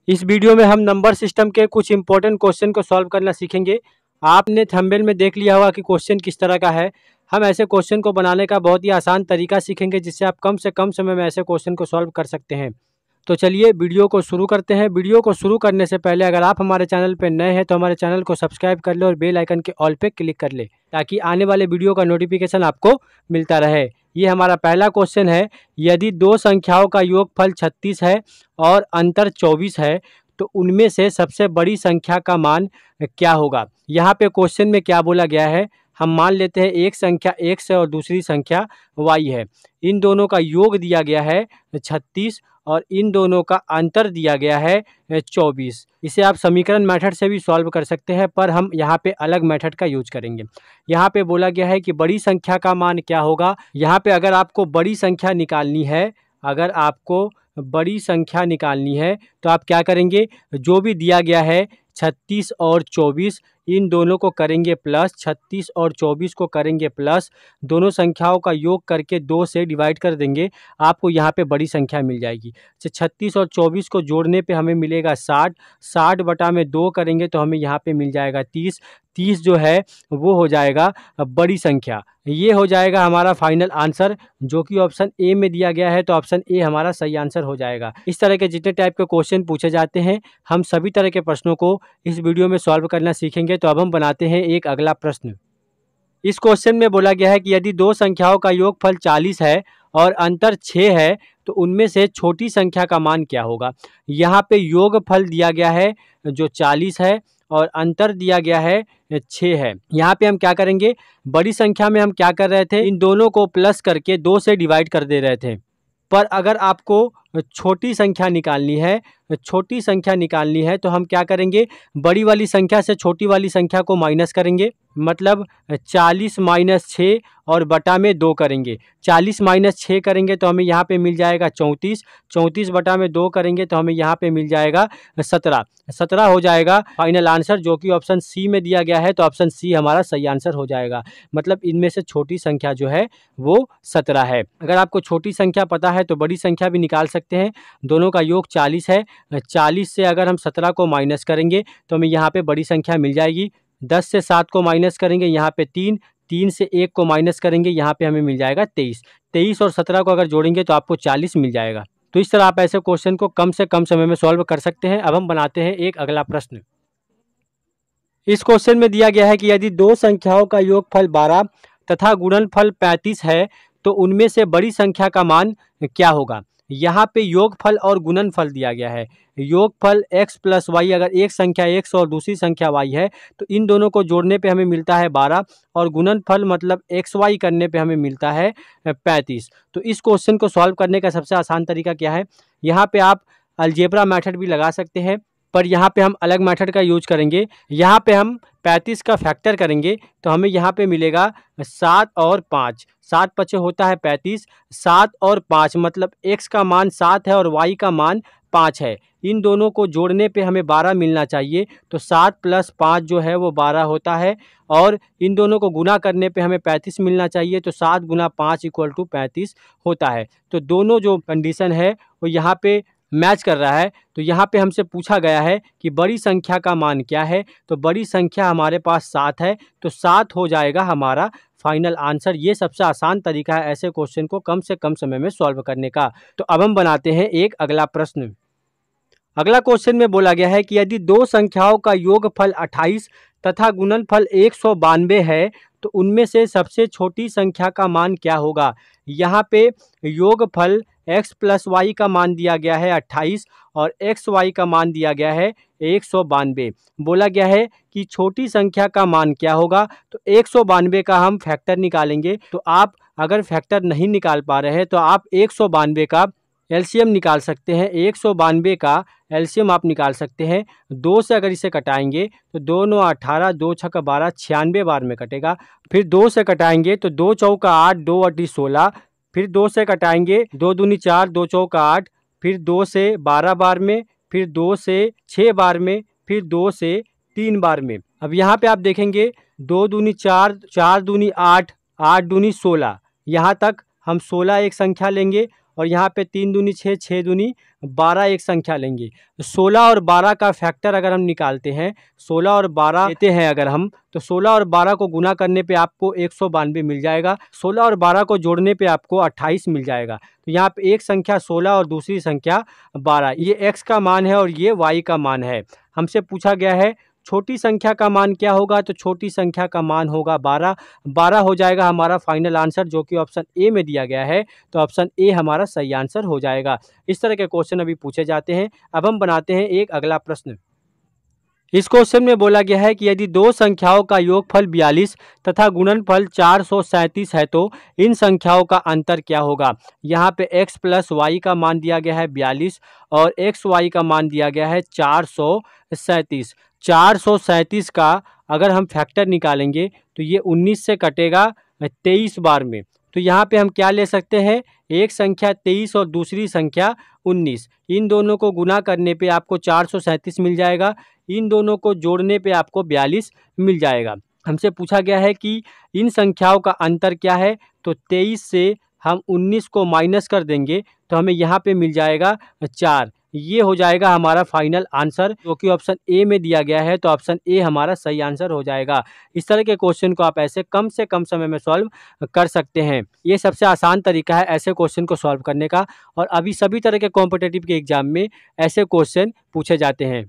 इस वीडियो में हम नंबर सिस्टम के कुछ इंपॉर्टेंट क्वेश्चन को सॉल्व करना सीखेंगे। आपने थंबनेल में देख लिया होगा कि क्वेश्चन किस तरह का है। हम ऐसे क्वेश्चन को बनाने का बहुत ही आसान तरीका सीखेंगे जिससे आप कम से कम समय में ऐसे क्वेश्चन को सॉल्व कर सकते हैं। तो चलिए वीडियो को शुरू करते हैं। वीडियो को शुरू करने से पहले अगर आप हमारे चैनल पर नए हैं तो हमारे चैनल को सब्सक्राइब कर ले और बेल आइकन के ऑल पे क्लिक कर ले ताकि आने वाले वीडियो का नोटिफिकेशन आपको मिलता रहे। ये हमारा पहला क्वेश्चन है। यदि दो संख्याओं का योगफल 36 है और अंतर 24 है तो उनमें से सबसे बड़ी संख्या का मान क्या होगा। यहाँ पे क्वेश्चन में क्या बोला गया है, हम मान लेते हैं एक संख्या x है और दूसरी संख्या y है। इन दोनों का योग दिया गया है 36 और इन दोनों का अंतर दिया गया है 24। इसे आप समीकरण मेथड से भी सॉल्व कर सकते हैं पर हम यहाँ पे अलग मेथड का यूज करेंगे। यहाँ पे बोला गया है कि बड़ी संख्या का मान क्या होगा। यहाँ पे अगर आपको बड़ी संख्या निकालनी है, अगर आपको बड़ी संख्या निकालनी है तो आप क्या करेंगे, जो भी दिया गया है 36 और 24 इन दोनों को करेंगे प्लस, 36 और 24 को करेंगे प्लस, दोनों संख्याओं का योग करके 2 से डिवाइड कर देंगे, आपको यहाँ पे बड़ी संख्या मिल जाएगी। 36 और 24 को जोड़ने पे हमें मिलेगा 60, 60 बटा में 2 करेंगे तो हमें यहाँ पे मिल जाएगा 30, 30 जो है वो हो जाएगा बड़ी संख्या। ये हो जाएगा हमारा फाइनल आंसर जो कि ऑप्शन ए में दिया गया है, तो ऑप्शन ए हमारा सही आंसर हो जाएगा। इस तरह के जितने टाइप के क्वेश्चन पूछे जाते हैं हम सभी तरह के प्रश्नों को इस वीडियो में सॉल्व करना सीखेंगे। तो अब हम बनाते हैं एक अगला प्रश्न। इस क्वेश्चन में बोला गया है कि यदि दो संख्याओं का योगफल 40 है और अंतर 6 है तो उनमें से छोटी संख्या का मान क्या होगा। यहाँ पे योगफल दिया गया है जो 40 है और अंतर दिया गया है 6 है। यहाँ पे हम क्या करेंगे, बड़ी संख्या में हम क्या कर रहे थे, इन दोनों को प्लस करके 2 से डिवाइड कर दे रहे थे। पर अगर आपको छोटी संख्या निकालनी है, छोटी संख्या निकालनी है तो हम क्या करेंगे, बड़ी वाली संख्या से छोटी वाली संख्या को माइनस करेंगे, मतलब 40 माइनस 6 और बटा में 2 करेंगे। 40 माइनस 6 करेंगे तो हमें यहाँ पे मिल जाएगा 34, 34 बटा में 2 करेंगे तो हमें यहाँ पे मिल जाएगा 17, 17 हो जाएगा फाइनल आंसर जो कि ऑप्शन सी में दिया गया है। तो ऑप्शन सी हमारा सही आंसर हो जाएगा, मतलब इनमें से छोटी संख्या जो है वो 17 है। अगर आपको छोटी संख्या पता है तो बड़ी संख्या भी निकाल सकते हैं। दोनों का योग 40 है, 40 से अगर हम 17 को माइनस करेंगे तो हमें यहाँ पे बड़ी संख्या मिल जाएगी। 10 से 7 को माइनस करेंगे, यहाँ पे 3, 3 से 1 को माइनस करेंगे, यहाँ पे हमें मिल जाएगा 23, 23 और 17 को अगर जोड़ेंगे तो आपको 40 मिल जाएगा। तो इस तरह आप ऐसे क्वेश्चन को कम से कम समय में सॉल्व कर सकते हैं। अब हम बनाते हैं एक अगला प्रश्न। इस क्वेश्चन में दिया गया है कि यदि दो संख्याओं का योगफल 12 तथा गुणनफल 35 है तो उनमें से बड़ी संख्या का मान क्या होगा। यहाँ पे योगफल और गुणनफल दिया गया है। योगफल x प्लस वाई, अगर एक संख्या x और दूसरी संख्या y है तो इन दोनों को जोड़ने पे हमें मिलता है 12 और गुणनफल मतलब xy करने पे हमें मिलता है 35। तो इस क्वेश्चन को सॉल्व करने का सबसे आसान तरीका क्या है, यहाँ पे आप अलजेब्रा मेथड भी लगा सकते हैं पर यहाँ पे हम अलग मेथड का यूज करेंगे। यहाँ पे हम 35 का फैक्टर करेंगे तो हमें यहाँ पे मिलेगा 7 और 5, 7 पचे होता है 35, 7 और 5 मतलब x का मान 7 है और y का मान 5 है। इन दोनों को जोड़ने पे हमें 12 मिलना चाहिए, तो 7 प्लस 5 जो है वो 12 होता है और इन दोनों को गुना करने पे हमें 35 मिलना चाहिए, तो 7 गुना 5 इक्वल टू 35 होता है। तो दोनों जो कंडीशन है वो यहाँ पे मैच कर रहा है। तो यहाँ पे हमसे पूछा गया है कि बड़ी संख्या का मान क्या है, तो बड़ी संख्या हमारे पास 7 है, तो 7 हो जाएगा हमारा फाइनल आंसर। ये सबसे आसान तरीका है ऐसे क्वेश्चन को कम से कम समय में सॉल्व करने का। तो अब हम बनाते हैं एक अगला प्रश्न। अगला क्वेश्चन में बोला गया है कि यदि दो संख्याओं का योगफल 28 तथा गुणनफल 192 है तो उनमें से सबसे छोटी संख्या का मान क्या होगा। यहाँ पे योगफल x प्लस वाई का मान दिया गया है 28 और एक्स वाई का मान दिया गया है 192। बोला गया है कि छोटी संख्या का मान क्या होगा, तो 192 का हम फैक्टर निकालेंगे। तो आप अगर फैक्टर नहीं निकाल पा रहे हैं तो आप 192 का एलसीएम निकाल सकते हैं। 192 का एलसीएम आप निकाल सकते हैं। 2 से अगर इसे कटाएंगे तो 2 9 18, 2 6 12, 96 बार में कटेगा। फिर 2 से कटाएंगे तो 2 चौका 8, 2 अट्ठी 16, फिर 2 से कटाएंगे 2 दूनी 4, 2 चौका 8, फिर 2 से 12 बार में, फिर 2 से 6 बार में, फिर 2 से 3 बार में। अब यहाँ पे आप देखेंगे 2 दूनी 4, 4 दूनी 8, 8 दूनी 16, यहाँ तक हम 16 एक संख्या लेंगे और यहाँ पे 3 दूनी 6, 6 दूनी 12 एक संख्या लेंगे। 16 और 12 का फैक्टर अगर हम निकालते हैं, 16 और 12 लेते हैं अगर हम, तो 16 और 12 को गुना करने पे आपको 192 मिल जाएगा। 16 और 12 को जोड़ने पे आपको 28 मिल जाएगा। तो यहाँ पे एक संख्या 16 और दूसरी संख्या 12, ये x का मान है और ये y का मान है। हमसे पूछा गया है छोटी संख्या का मान क्या होगा, तो छोटी संख्या का मान होगा 12। 12 हो जाएगा हमारा फाइनल आंसर, जो कि ऑप्शन ए में दिया गया है। तो ऑप्शन ए हमारा सही आंसर हो जाएगा। इस तरह के क्वेश्चन अभी पूछे जाते हैं। अब हम बनाते हैं एक अगला प्रश्न। इस क्वेश्चन में बोला गया है कि यदि दो संख्याओं का योगफल 42 तथा गुणनफल 437 है तो इन संख्याओं का अंतर क्या होगा। यहाँ पे x प्लस वाई का मान दिया गया है 42 और एक्स वाई का मान दिया गया है 437। 437 का अगर हम फैक्टर निकालेंगे तो ये 19 से कटेगा 23 बार में। तो यहाँ पे हम क्या ले सकते हैं, एक संख्या 23 और दूसरी संख्या 19, इन दोनों को गुना करने पे आपको 437 मिल जाएगा। इन दोनों को जोड़ने पे आपको 42 मिल जाएगा। हमसे पूछा गया है कि इन संख्याओं का अंतर क्या है, तो 23 से हम 19 को माइनस कर देंगे तो हमें यहाँ पे मिल जाएगा 4। ये हो जाएगा हमारा फाइनल आंसर, जो कि ऑप्शन ए में दिया गया है। तो ऑप्शन ए हमारा सही आंसर हो जाएगा। इस तरह के क्वेश्चन को आप ऐसे कम से कम समय में सॉल्व कर सकते हैं। ये सबसे आसान तरीका है ऐसे क्वेश्चन को सॉल्व करने का, और अभी सभी तरह के कॉम्पिटिटिव के एग्जाम में ऐसे क्वेश्चन पूछे जाते हैं।